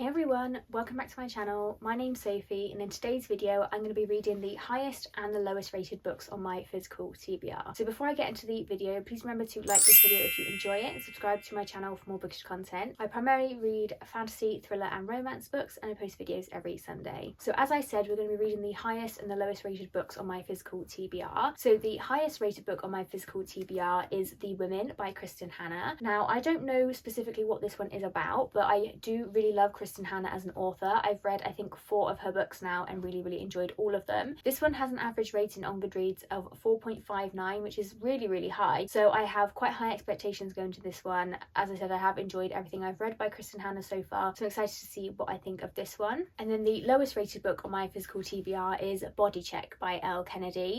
Hey everyone, welcome back to my channel. My name's Sophie and in today's video I'm going to be reading the highest and the lowest rated books on my physical TBR. So before I get into the video, please remember to like this video if you enjoy it and subscribe to my channel for more bookish content. I primarily read fantasy, thriller and romance books and I post videos every Sunday. So as I said, we're going to be reading the highest and the lowest rated books on my physical TBR. So the highest rated book on my physical TBR is The Women by Kristin. Now I don't know specifically what this one is about, but I do really love Kristin as an author. I've read I think 4 of her books now and really enjoyed all of them. This one has an average rating on Goodreads of 4.59, which is really high, so I have quite high expectations going to this one. As I said, I have enjoyed everything I've read by Kristin so far, so I'm excited to see what I think of this one. And then the lowest rated book on my physical TBR is Body Check by Elle.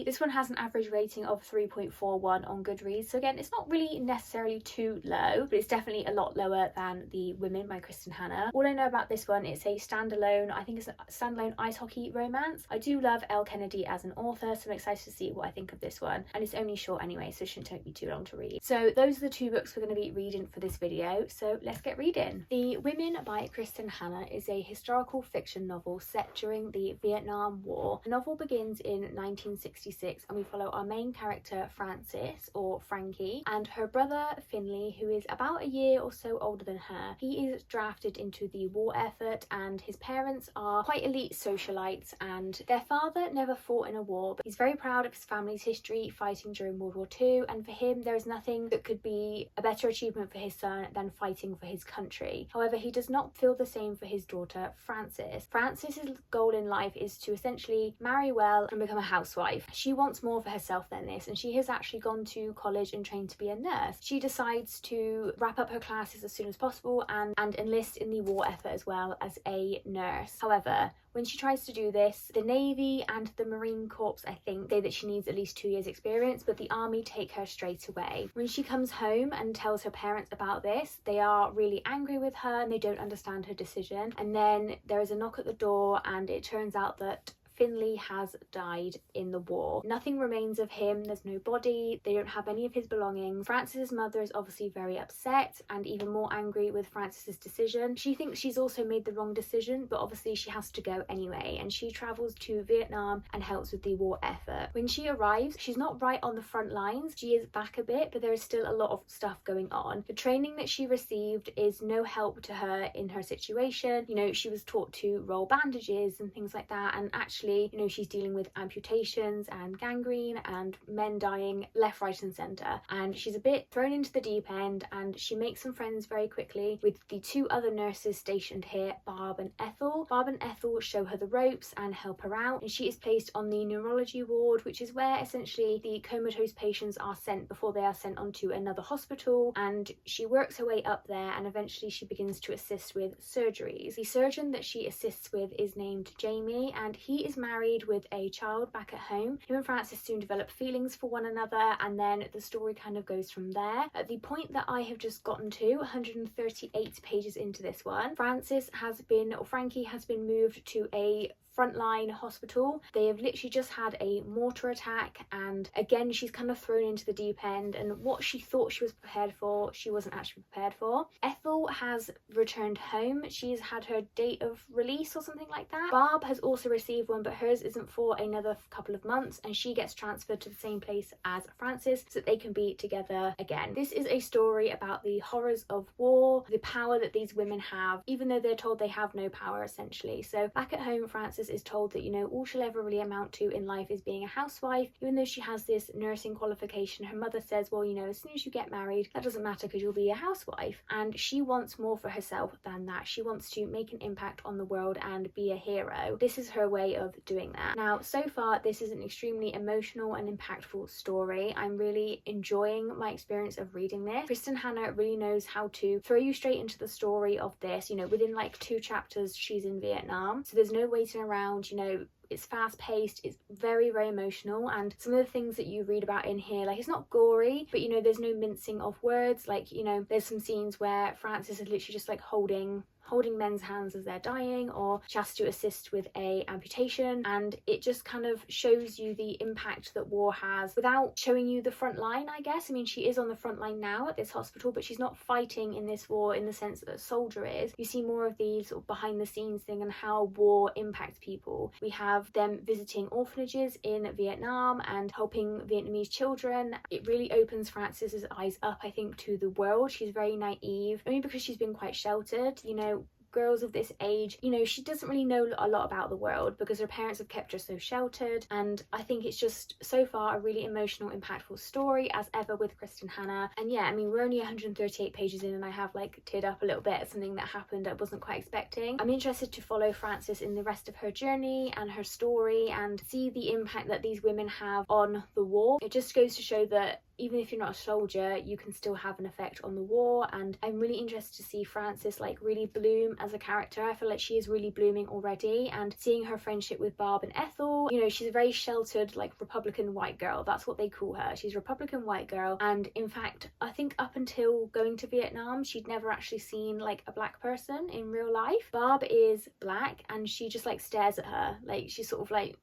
This one has an average rating of 3.41 on Goodreads, so again it's not really necessarily too low, but it's definitely a lot lower than The Women by Kristin. All I know about this one, it's a standalone, I think it's a standalone ice hockey romance. I do love Elle as an author, so I'm excited to see what I think of this one, and it's only short anyway, so it shouldn't take me too long to read. So those are the 2 books we're going to be reading for this video, so let's get reading. The Women by Kristin is a historical fiction novel set during the Vietnam War. The novel begins in 1966 and we follow our main character Frances, or Frankie, and her brother Finley, who is about a year or so older than her. He is drafted into the war effort and his parents are quite elite socialites, and their father never fought in a war, but he's very proud of his family's history fighting during World War II, and for him there is nothing that could be a better achievement for his son than fighting for his country. However, he does not feel the same for his daughter Frances. Frances's goal in life is to essentially marry well and become a housewife. She wants more for herself than this, and she has actually gone to college and trained to be a nurse. She decides to wrap up her classes as soon as possible and enlist in the war effort as well as a nurse. However, when she tries to do this, the Navy and the Marine Corps, I think, say that she needs at least 2 years experience, but the Army take her straight away. When she comes home and tells her parents about this, they are really angry with her and they don't understand her decision. And then there is a knock at the door and it turns out that Finley has died in the war. Nothing remains of him, there's no body, they don't have any of his belongings. Frances's mother is obviously very upset and even more angry with Frances's decision. She thinks she's also made the wrong decision, but obviously she has to go anyway, and she travels to Vietnam and helps with the war effort. When she arrives, she's not right on the front lines, she is back a bit, but there is still a lot of stuff going on. The training that she received is no help to her in her situation. You know, she was taught to roll bandages and things like that, and actually, you know, she's dealing with amputations and gangrene and men dying left, right and centre, and she's a bit thrown into the deep end, and she makes some friends very quickly with the 2 other nurses stationed here, Barb and Ethel. Barb and Ethel show her the ropes and help her out, and she is placed on the neurology ward, which is where essentially the comatose patients are sent before they are sent onto another hospital, and she works her way up there and eventually she begins to assist with surgeries. The surgeon that she assists with is named Jamie, and he is married with a child back at home. Him and Frances soon develop feelings for one another, and then the story kind of goes from there. At the point that I have just gotten to, 138 pages into this one, Frankie has been moved to a frontline hospital. They have literally just had a mortar attack, and again she's kind of thrown into the deep end, and what she thought she was prepared for, she wasn't actually prepared for. Ethel has returned home. She's had her date of release or something like that. Barb has also received one, but hers isn't for another couple of months, and she gets transferred to the same place as Frances so that they can be together again. This is a story about the horrors of war, the power that these women have, even though they're told they have no power essentially. So back at home, Frances is told that, you know, all she'll ever really amount to in life is being a housewife. Even though she has this nursing qualification, her mother says, well, you know, as soon as you get married, that doesn't matter because you'll be a housewife. And she wants more for herself than that. She wants to make an impact on the world and be a hero. This is her way of doing that. Now, so far, this is an extremely emotional and impactful story. I'm really enjoying my experience of reading this. Kristin really knows how to throw you straight into the story of this. You know, within like 2 chapters, she's in Vietnam, so there's no waiting around. You know, it's fast paced, it's very emotional, and some of the things that you read about in here, like, it's not gory, but you know, there's no mincing of words. Like, you know, there's some scenes where Frances is literally just like holding holding men's hands as they're dying, or she has to assist with a amputation, and it just kind of shows you the impact that war has without showing you the front line, I guess. I mean, she is on the front line now at this hospital, but she's not fighting in this war in the sense that a soldier is. You see more of these sort of behind the scenes thing and how war impacts people. We have them visiting orphanages in Vietnam and helping Vietnamese children. It really opens Frances's eyes up, I think, to the world. She's very naive, only because she's been quite sheltered, you know. Girls of this age, you know, she doesn't really know a lot about the world because her parents have kept her so sheltered, and I think it's just so far a really emotional, impactful story as ever with Kristin Hannah. And yeah, I mean, we're only 138 pages in and I have like teared up a little bit at something that happened I wasn't quite expecting. I'm interested to follow Frances in the rest of her journey and her story and see the impact that these women have on the war. It just goes to show that even if you're not a soldier, you can still have an effect on the war, and I'm really interested to see Frances like really bloom as a character. I feel like she is really blooming already, and seeing her friendship with Barb and Ethel, you know, she's a very sheltered like Republican white girl. That's what they call her. She's a Republican white girl, and in fact I think up until going to Vietnam she'd never actually seen like a black person in real life. Barb is black and she just like stares at her, like she's sort of like,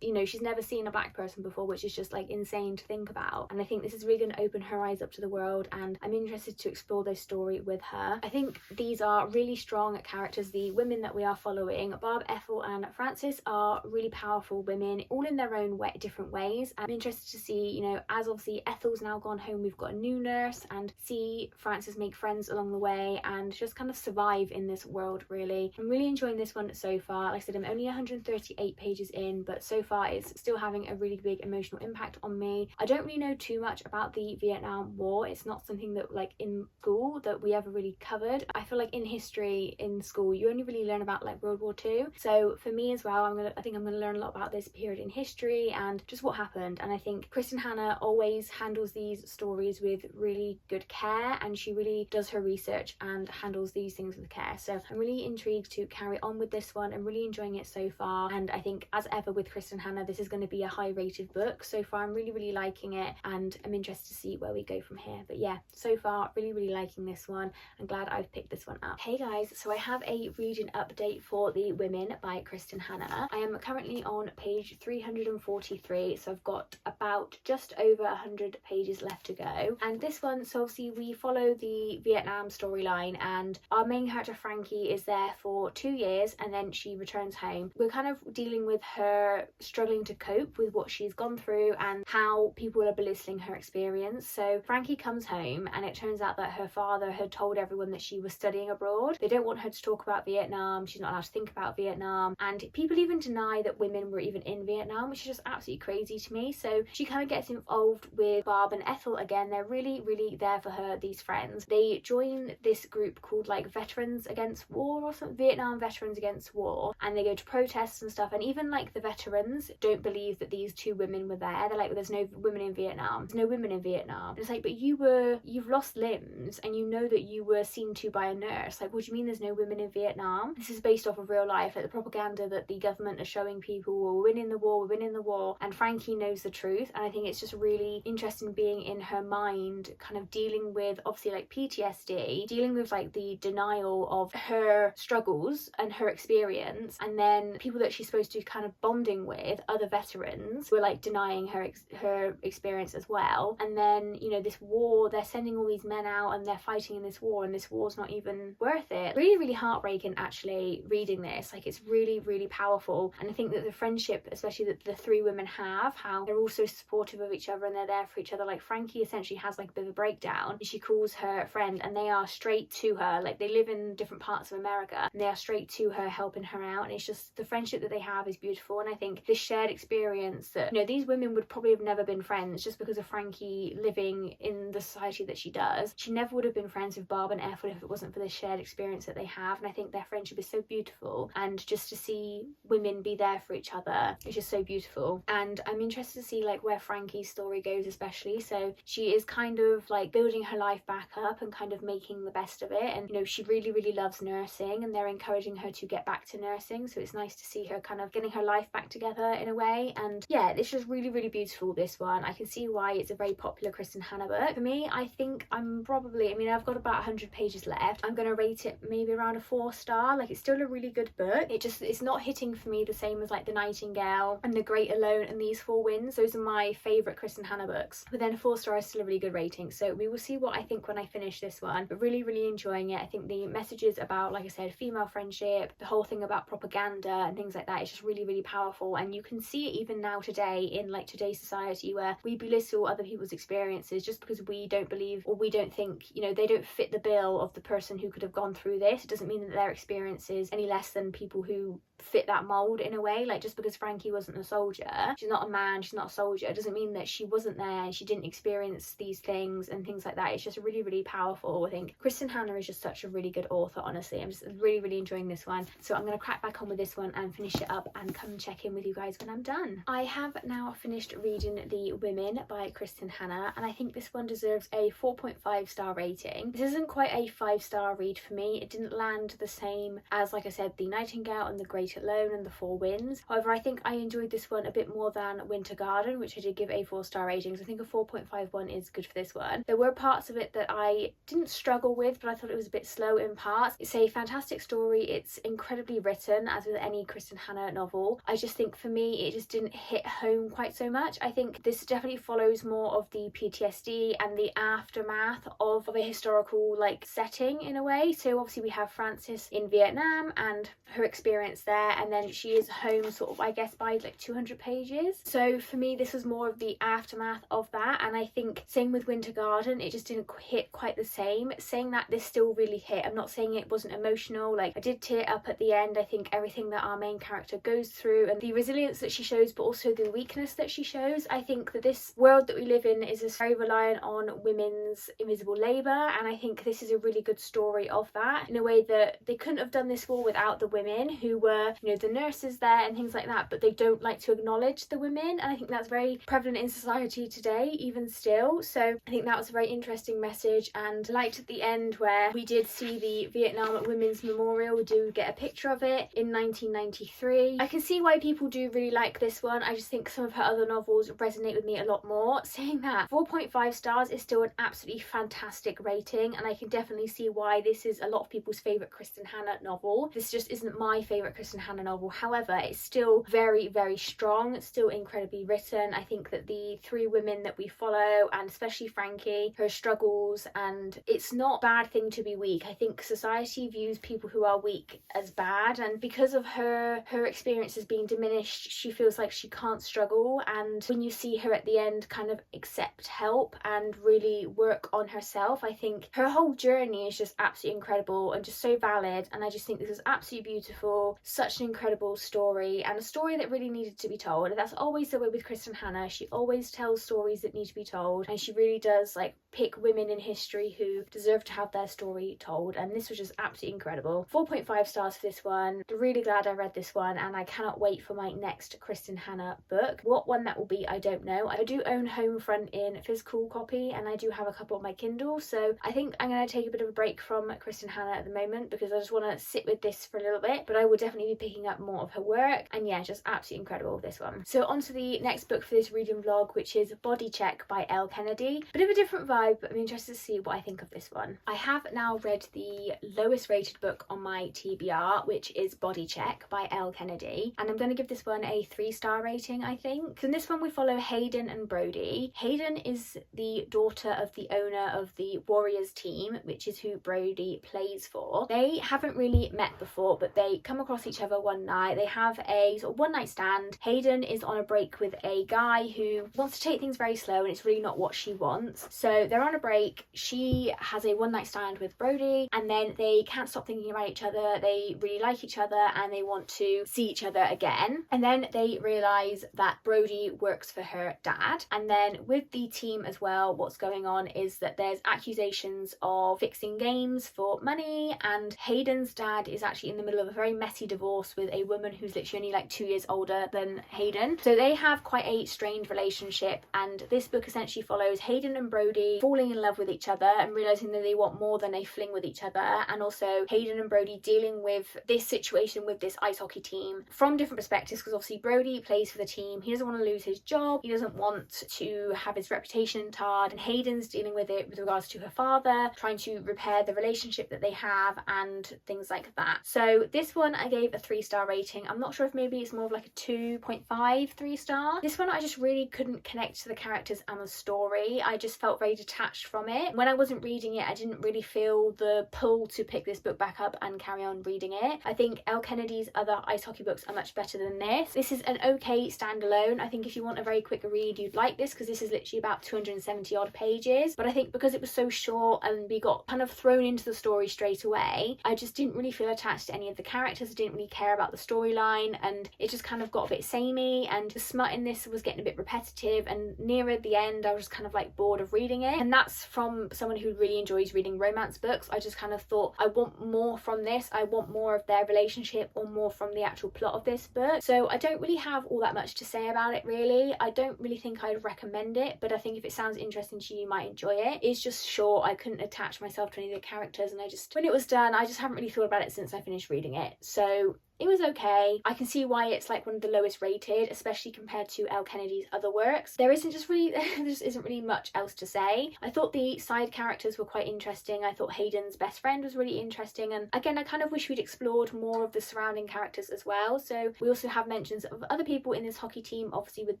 you know, she's never seen a black person before, which is just like insane to think about. And I think this is really going to open her eyes up to the world, and I'm interested to explore this story with her. I think these are really strong characters. The women that we are following, Barb, Ethel and Frances, are really powerful women, all in their own way, different ways. I'm interested to see, you know, as obviously Ethel's now gone home, we've got a new nurse, and see Frances make friends along the way and just kind of survive in this world, really. I'm really enjoying this one so far. Like I said, I'm only 138 pages in, but so far it's still having a really big emotional impact on me. I don't really know too much about the Vietnam War. It's not something that like in school that we ever really covered. I feel like in history in school you only really learn about like World War II. So for me as well, I think I'm gonna learn a lot about this period in history and just what happened. And I think Kristin Hannah always handles these stories with really good care, and she really does her research and handles these things with care. So I'm really intrigued to carry on with this one. I'm really enjoying it so far, and I think as ever with Kristin Hannah, this is going to be a high rated book. So far I'm really liking it, and I'm interested to see where we go from here. But yeah, so far really liking this one. I'm glad I've picked this one up. Hey guys, so I have a reading update for The Women by Kristin Hannah. I am currently on page 343, so I've got about just over 100 pages left to go. And this one, so obviously we follow the Vietnam storyline, and our main character Frankie is there for 2 years and then she returns home. We're kind of dealing with her struggling to cope with what she's gone through and how people are belittling her experience. So Frankie comes home and it turns out that her father had told everyone that she was studying abroad. They don't want her to talk about Vietnam. She's not allowed to think about Vietnam, and people even deny that women were even in Vietnam, which is just absolutely crazy to me. So she kind of gets involved with Barb and Ethel again. They're really there for her, these friends. They join this group called like Veterans Against War or something, Vietnam Veterans Against War, and they go to protests and stuff. And even like the veterans don't believe that these two women were there. They're like, well, there's no women in Vietnam. There's no women in Vietnam. And it's like, but you've lost limbs and you know that you were seen to by a nurse. Like, what do you mean there's no women in Vietnam? This is based off of real life, like the propaganda that the government are showing people, we're winning the war, we're winning the war. And Frankie knows the truth, and I think it's just really interesting being in her mind, kind of dealing with obviously like PTSD, dealing with like the denial of her struggles and her experience, and then people that she's supposed to be kind of bonding with, other veterans, were like denying her experience as well. And then, you know, this war, they're sending all these men out and they're fighting in this war, and this war's not even worth it. Really heartbreaking actually reading this. Like, it's really powerful. And I think that the friendship, especially that the three women have, how they're all so supportive of each other and they're there for each other. Like, Frankie essentially has like a bit of a breakdown, and she calls her friend and they are straight to her. Like, they live in different parts of America and they are straight to her, helping her out. And it's just, the friendship that they have is beautiful. And I think this shared experience that, you know, these women would probably have never been friends just because of Frankie living in the society that she does. She never would have been friends with Barb and Ethel if it wasn't for this shared experience that they have. And I think their friendship is so beautiful, and just to see women be there for each other is just so beautiful. And I'm interested to see like where Frankie's story goes, especially. So she is kind of like building her life back up and kind of making the best of it. And, you know, she really loves nursing, and they're encouraging her to get back to nursing. So it's nice to see her kind of getting her life back together deeper in a way. And yeah, it's just really, really beautiful, this one. I can see why it's a very popular Kristin Hannah book. For me, I think I'm probably, I mean, I've got about 100 pages left. I'm going to rate it maybe around a 4-star. Like, it's still a really good book. It's not hitting for me the same as like The Nightingale and The Great Alone and These Four Winds. Those are my favourite Kristin Hannah books. But then a 4-star is still a really good rating. So we will see what I think when I finish this one. But really, really enjoying it. I think the messages about, like I said, female friendship, the whole thing about propaganda and things like that, it's just really, really powerful. And you can see it even now today in like today's society, where we belittle other people's experiences just because we don't believe, or we don't think, you know, they don't fit the bill of the person who could have gone through this. It doesn't mean that their experience is any less than people who fit that mold in a way. Like, just because Frankie wasn't a soldier, she's not a man, she's not a soldier, it doesn't mean that she wasn't there and she didn't experience these things and things like that. It's just really, really powerful. I think Kristin Hannah is just such a really good author, honestly. I'm just really, really enjoying this one. So I'm going to crack back on with this one and finish it up and come and check in with you guys when I'm done. I have now finished reading The Women by Kristin Hannah, and I think this one deserves a 4.5-star rating. This isn't quite a 5-star read for me. It didn't land the same as, like I said, The Nightingale and The Great Alone and The Four Winds. However, I think I enjoyed this one a bit more than Winter Garden, which I did give a 4-star rating. So I think a 4.51 is good for this one. There were parts of it that I didn't struggle with, but I thought it was a bit slow in parts. It's a fantastic story. It's incredibly written, as with any Kristin Hannah novel. I just think for me, it just didn't hit home quite so much. I think this definitely follows more of the PTSD and the aftermath of a historical like setting in a way. So obviously we have Frances in Vietnam and her experience there, and then she is home sort of, I guess, by like 200 pages. So for me, this was more of the aftermath of that. And I think same with Winter Garden, it just didn't hit quite the same. Saying that, this still really hit. I'm not saying it wasn't emotional. Like, I did tear up at the end. I think everything that our main character goes through and the resilience that she shows, but also the weakness that she shows. I think that this world that we live in is just very reliant on women's invisible labour, and I think this is a really good story of that, in a way that they couldn't have done this war without the women who were, you know, the nurses there and things like that, but they don't like to acknowledge the women, and I think that's very prevalent in society today, even still. So I think that was a very interesting message, and I liked at the end where we did see the Vietnam Women's Memorial. We do get a picture of it in 1993. I can see why people do really like this one. I just think some of her other novels resonate with me a lot more. Saying that, 4.5 stars is still an absolutely fantastic rating, and I can definitely see why this is a lot of people's favourite Kristin Hannah novel. This just isn't my favourite Kristin Hannah novel. However, it's still very, very strong. It's still incredibly written. I think that the three women that we follow, and especially Frankie, her struggles, and it's not a bad thing to be weak. I think society views people who are weak as bad, and because of her experiences being diminished, she feels like she can't struggle. And when you see her at the end kind of accept help and really work on herself, I think her whole journey is just absolutely incredible and just so valid. And I just think this is absolutely beautiful, such an incredible story, and a story that really needed to be told. And that's always the way with Kristin Hannah. She always tells stories that need to be told, and she really does like pick women in history who deserve to have their story told, and this was just absolutely incredible. 4.5 stars for this one. Really glad I read this one, and I cannot wait for my next Kristin Hannah book. What one that will be, I don't know. I do own Homefront in physical copy, and I do have a couple on my Kindle, so I think I'm going to take a bit of a break from Kristin Hannah at the moment because I just want to sit with this for a little bit, but I will definitely be picking up more of her work. And yeah, just absolutely incredible, this one. So on to the next book for this reading vlog, which is Body Check by Elle Kennedy. Bit of a different vibe, but I'm interested to see what I think of this one. I have now read the lowest rated book on my TBR, which is Body Check by Elle Kennedy, and I'm going to give this one a 3-star rating, I think. So in this one we follow Hayden and Brody. Hayden is the daughter of the owner of the Warriors team, which is who Brody plays for. They haven't really met before, but they come across each other one night. They have a sort of one-night stand. Hayden is on a break with a guy who wants to take things very slow, and it's really not what she wants. So they're on a break. She has a one-night stand with Brody, and then they can't stop thinking about each other. They really like each other and they want to see each other again. And then they realise that Brody works for her dad. And then with the team as well, what's going on is that there's accusations of fixing games for money, and Hayden's dad is actually in the middle of a very messy divorce with a woman who's literally only like 2 years older than Hayden. So they have quite a strained relationship, and this book essentially follows Hayden and Brody falling in love with each other and realising that they want more than a fling with each other, and also Hayden and Brody dealing with this situation with this ice hockey team from different perspectives, because because obviously Brody plays for the team. He doesn't want to lose his job. He doesn't want to have his reputation tarred, and Hayden's dealing with it with regards to her father, trying to repair the relationship that they have and things like that. So this one I gave a 3-star rating. I'm not sure if maybe it's more of like a 2.5 3-star. This one I just really couldn't connect to the characters and the story. I just felt very detached from it. When I wasn't reading it, I didn't really feel the pull to pick this book back up and carry on reading it. I think Elle Kennedy's other ice hockey books are much better than this. This is an okay standalone. I think if you want a very quick read, you'd like this, because this is literally about 270 odd pages. But I think because it was so short and we got kind of thrown into the story straight away, I just didn't really feel attached to any of the characters. I didn't really care about the storyline, and it just kind of got a bit samey, and the smut in this was getting a bit repetitive, and nearer the end I was just kind of like bored of reading it. And that's from someone who really enjoys reading romance books. I just kind of thought, I want more from this. I want more of their relationship, or more from the actual plot of this book. So I don't really have all that much to say about it, really. I don't really think I'd recommend it, but I think if it sounds interesting to you, you might enjoy it. It's just short. I couldn't attach myself to any of the characters, and when it was done, I just haven't really thought about it since I finished reading it. So it was okay. I can see why it's like one of the lowest rated, especially compared to Elle Kennedy's other works. There just isn't really much else to say. I thought the side characters were quite interesting. I thought Hayden's best friend was really interesting, and again, I kind of wish we'd explored more of the surrounding characters as well. So we also have mentions of other people in this hockey team, obviously with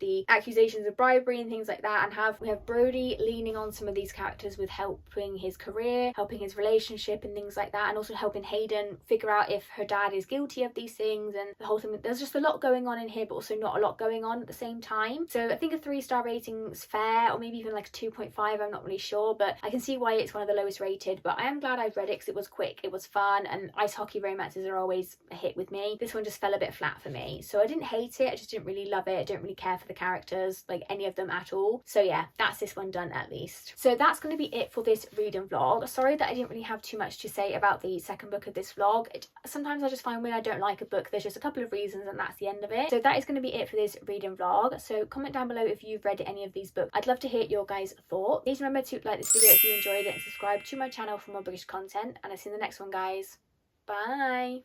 the accusations of bribery and things like that, and we have Brody leaning on some of these characters with helping his career, helping his relationship and things like that, and also helping Hayden figure out if her dad is guilty of these things, and the whole thing. There's just a lot going on in here, but also not a lot going on at the same time. So I think a 3-star rating is fair, or maybe even like a 2.5. I'm not really sure, but I can see why it's one of the lowest rated. But I am glad I've read it, because it was quick, it was fun, and ice hockey romances are always a hit with me. This one just fell a bit flat for me. So I didn't hate it, I just didn't really love it. I didn't really care for the characters, like any of them at all. So yeah, that's this one done at least. So that's going to be it for this reading vlog. Sorry that I didn't really have too much to say about the second book of this vlog. Sometimes I just find when I don't like a book, there's just a couple of reasons, and that's the end of it. So that is going to be it for this reading vlog. So comment down below if you've read any of these books. I'd love to hear your guys' thoughts. Please remember to like this video if you enjoyed it, and subscribe to my channel for more British content, and I'll see you in the next one, guys. Bye.